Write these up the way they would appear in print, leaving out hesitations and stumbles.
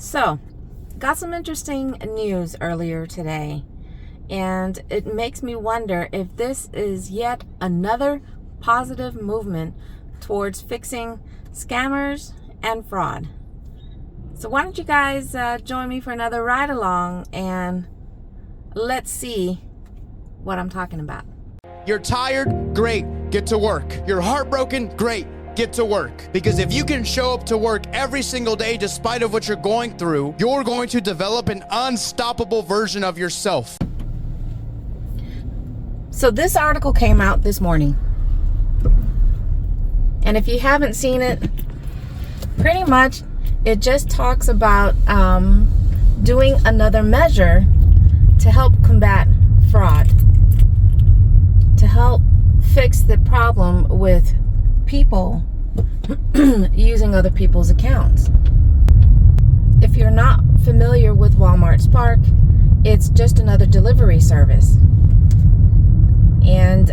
So, got some interesting news earlier today, and it makes me wonder if this is yet another positive movement towards fixing scammers and fraud. So why don't you guys join me for another ride along and let's see what I'm talking about. You're tired? Great. Get to work. You're heartbroken? Great. Get to work. Because if you can show up to work every single day despite of what you're going through, you're going to develop an unstoppable version of yourself. So this article came out this morning. And if you haven't seen it, pretty much it just talks about doing another measure to help combat fraud, to help fix the problem with people using other people's accounts. If you're not familiar with Walmart Spark, it's just another delivery service. And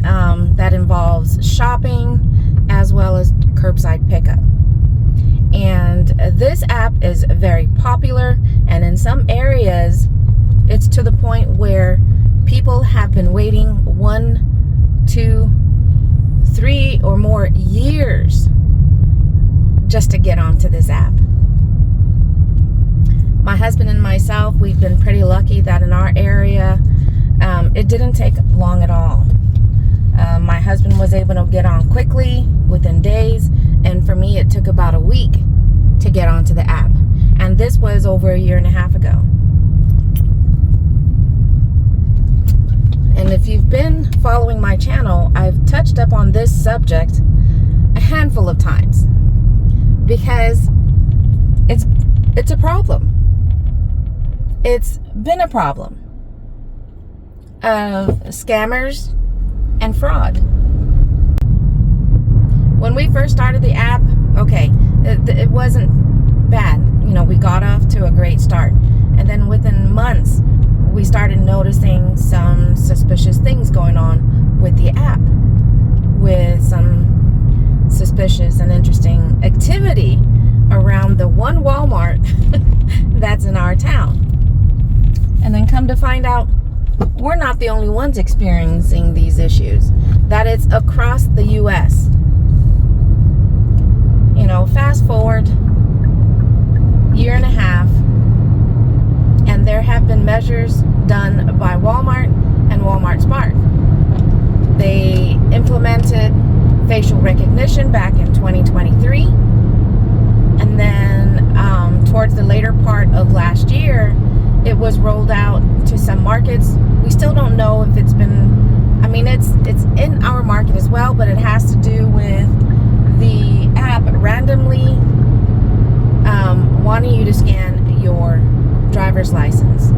that involves shopping as well as curbside pickup. And this app is very popular, and in some areas it's to the point where people have been waiting 1, 2, 3 or more years just to get onto this app. My husband and myself, we've been pretty lucky that in our area it didn't take long at all. My husband was able to get on quickly within days, and for me it took about a week to get onto the app, and this was over 1.5 years ago. And if you've been following my channel, I've touched up on this subject a handful of times because it's a problem. It's been a problem of scammers and fraud. When we first started the app, okay, it wasn't bad. You know, we got off to a great start. And then within months, we started noticing some suspicious things going on with the app, with some suspicious and interesting activity around the one Walmart that's in our town. And then come to find out, we're not the only ones experiencing these issues, that it's across the U.S. You know, fast forward 1.5 years, and there have been measures done by Walmart and Walmart Spark. They implemented facial recognition back in 2023, and then towards the later part of last year, it was rolled out to some markets. We still don't know if it's been, I mean, it's in our market as well, but it has to do with the app randomly wanting you to scan your driver's license,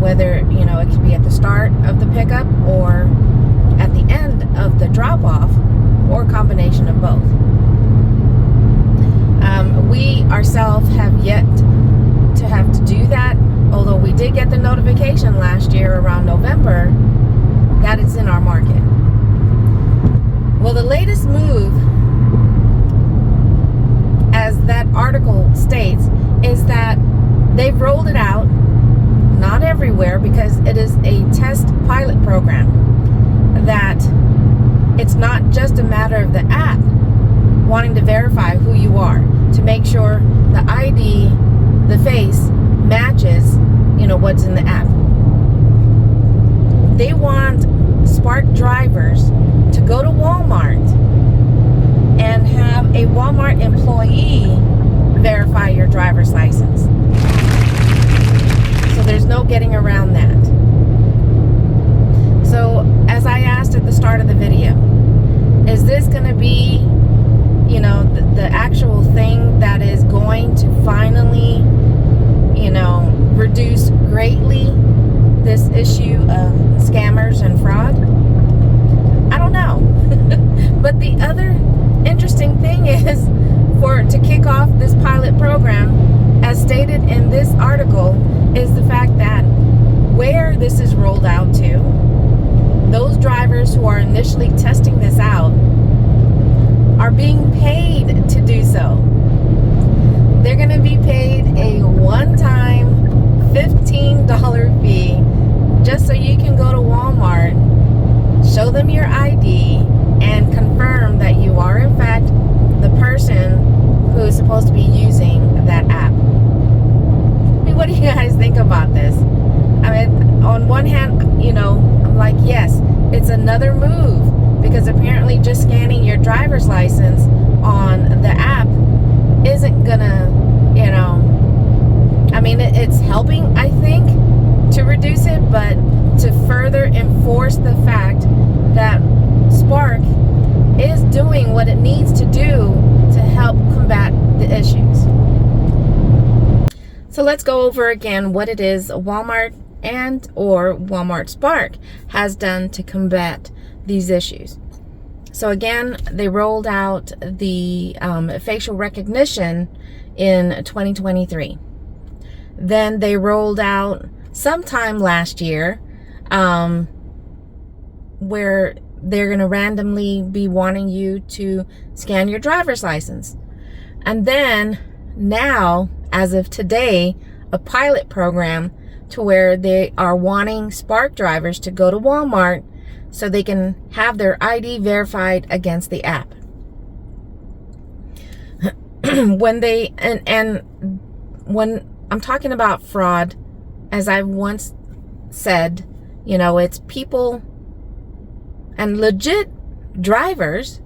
whether, you know, it could be at the start of the pickup or at the end of the drop-off, or a combination of both. We ourselves have yet to have to do that, although we did get the notification last year around November that it's in our market. Well, the latest move, as that article states, is that they've rolled it out, not everywhere, because it is a test pilot program, that it's not just a matter of the app wanting to verify who you are, to make sure the ID, the face, matches, you know, what's in the app. They want Spark drivers to go to Walmart and have a Walmart employee verify your driver's license. So there's no getting around that. So as I asked at the start of the video, is this going to be, you know, the actual thing that is going to finally, you know, reduce greatly this issue of scammers and fraud? I don't know. But the other interesting thing is, to kick off this pilot program, as stated in this article, is the fact that where this is rolled out to, those drivers who are initially testing this out are being paid to do so. They're going to be paid a one-time just so you can go to Walmart, show them your ID, and confirm that you are in fact the person who is supposed to be using that app. I mean, what do you guys think about this? I mean, on one hand, you know, I'm like, yes, it's another move, because apparently just scanning your driver's license on the app isn't gonna, you know, I mean, it's helping, I think, to reduce it, but to further enforce the fact that Spark is doing what it needs to do to help combat the issues. So let's go over again what it is Walmart or Walmart Spark has done to combat these issues. So again, they rolled out the facial recognition in 2023. Then they rolled out sometime last year where they're going to randomly be wanting you to scan your driver's license. And then now, as of today, a pilot program to where they are wanting Spark drivers to go to Walmart so they can have their ID verified against the app. When they, and when I'm talking about fraud, as I once said, you know, it's people and legit drivers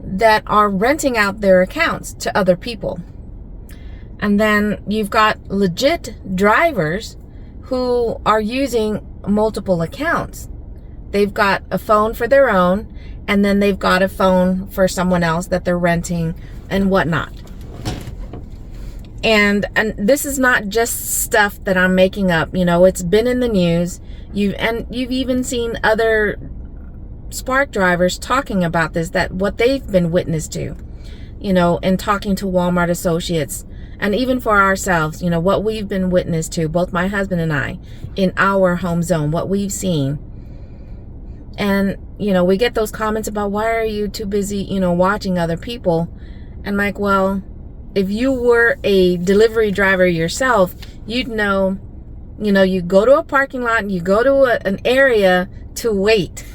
that are renting out their accounts to other people. And then you've got legit drivers who are using multiple accounts. They've got a phone for their own, and then they've got a phone for someone else that they're renting and whatnot. And this is not just stuff that I'm making up. You know, it's been in the news. You've even seen other Spark drivers talking about this, that what they've been witness to, you know, and talking to Walmart associates, and even for ourselves, you know, what we've been witness to, both my husband and I, in our home zone, what we've seen. And, you know, we get those comments about, why are you too busy, you know, watching other people? And like, well, if you were a delivery driver yourself, you'd know, you know, you go to a parking lot and you go to an area to wait,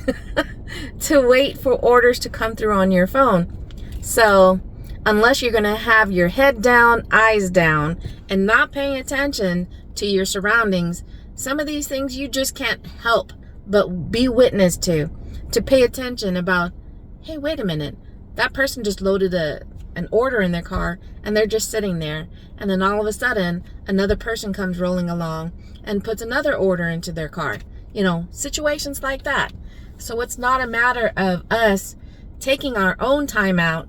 to wait for orders to come through on your phone. So unless you're going to have your head down, eyes down, and not paying attention to your surroundings, some of these things you just can't help but be witness to pay attention about, hey, wait a minute, that person just loaded an order in their car and they're just sitting there, and then all of a sudden another person comes rolling along and puts another order into their car. You know, situations like that. So it's not a matter of us taking our own time out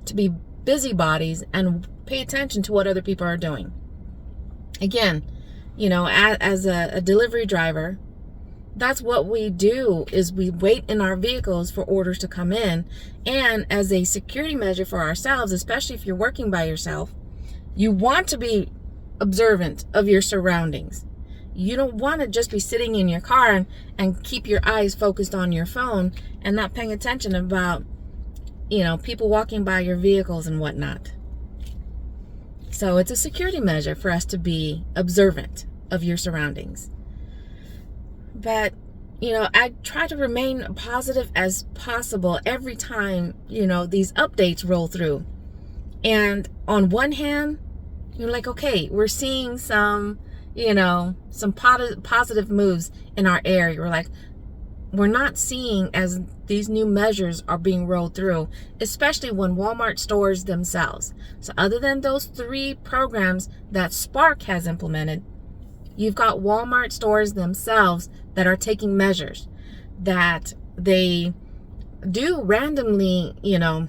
to be busybodies and pay attention to what other people are doing. Again, you know, as a delivery driver, that's what we do, is we wait in our vehicles for orders to come in. And as a security measure for ourselves, especially if you're working by yourself, you want to be observant of your surroundings. You don't want to just be sitting in your car and keep your eyes focused on your phone and not paying attention about, you know, people walking by your vehicles and whatnot. So it's a security measure for us to be observant of your surroundings. But, you know, I try to remain positive as possible every time, you know, these updates roll through. And on one hand, you're like, okay, we're seeing some, you know, some positive moves in our area. We're like, we're not seeing as these new measures are being rolled through, especially when Walmart stores themselves. So other than those 3 programs that Spark has implemented, you've got Walmart stores themselves that are taking measures, that they do randomly, you know,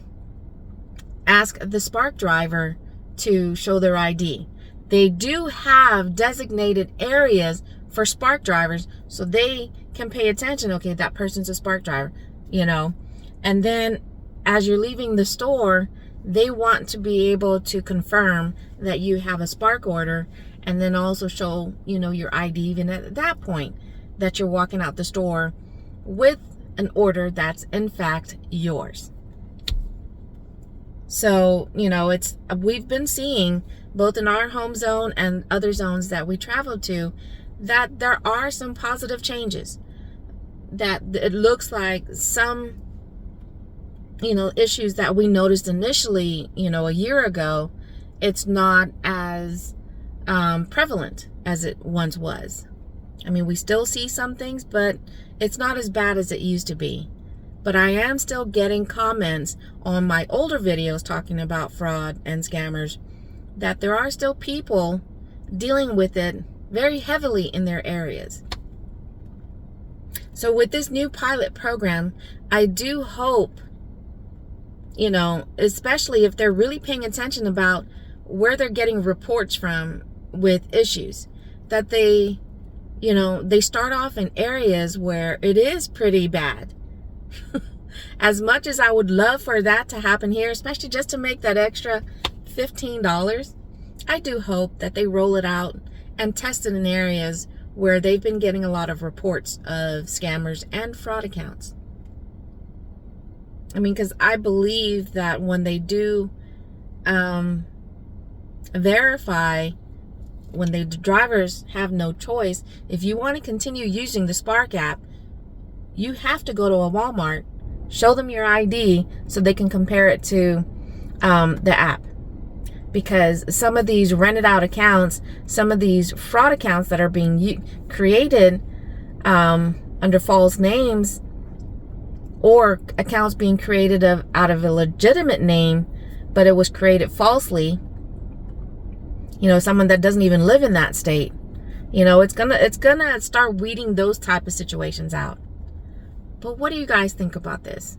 ask the Spark driver to show their ID. They do have designated areas for Spark drivers so they can pay attention. Okay, that person's a Spark driver, you know. And then as you're leaving the store, they want to be able to confirm that you have a Spark order, and then also show, you know, your ID even at that point, that you're walking out the store with an order that's in fact yours. So, you know, we've been seeing both in our home zone and other zones that we travel to, that there are some positive changes, that it looks like some, issues that we noticed initially, a year ago, it's not as prevalent as it once was. I mean, we still see some things, but it's not as bad as it used to be. But I am still getting comments on my older videos talking about fraud and scammers, that there are still people dealing with it very heavily in their areas. So with this new pilot program, I do hope, especially if they're really paying attention about where they're getting reports from with issues, that they start off in areas where it is pretty bad. As much as I would love for that to happen here, especially just to make that extra $15, I do hope that they roll it out and test it in areas where they've been getting a lot of reports of scammers and fraud accounts. I mean, because I believe that when they do verify, when the drivers have no choice, if you want to continue using the Spark app, you have to go to a Walmart, show them your ID so they can compare it to the app. Because some of these rented out accounts, some of these fraud accounts that are being created under false names, or accounts being created out of a legitimate name, but it was created falsely, someone that doesn't even live in that state, it's gonna start weeding those type of situations out. But what do you guys think about this?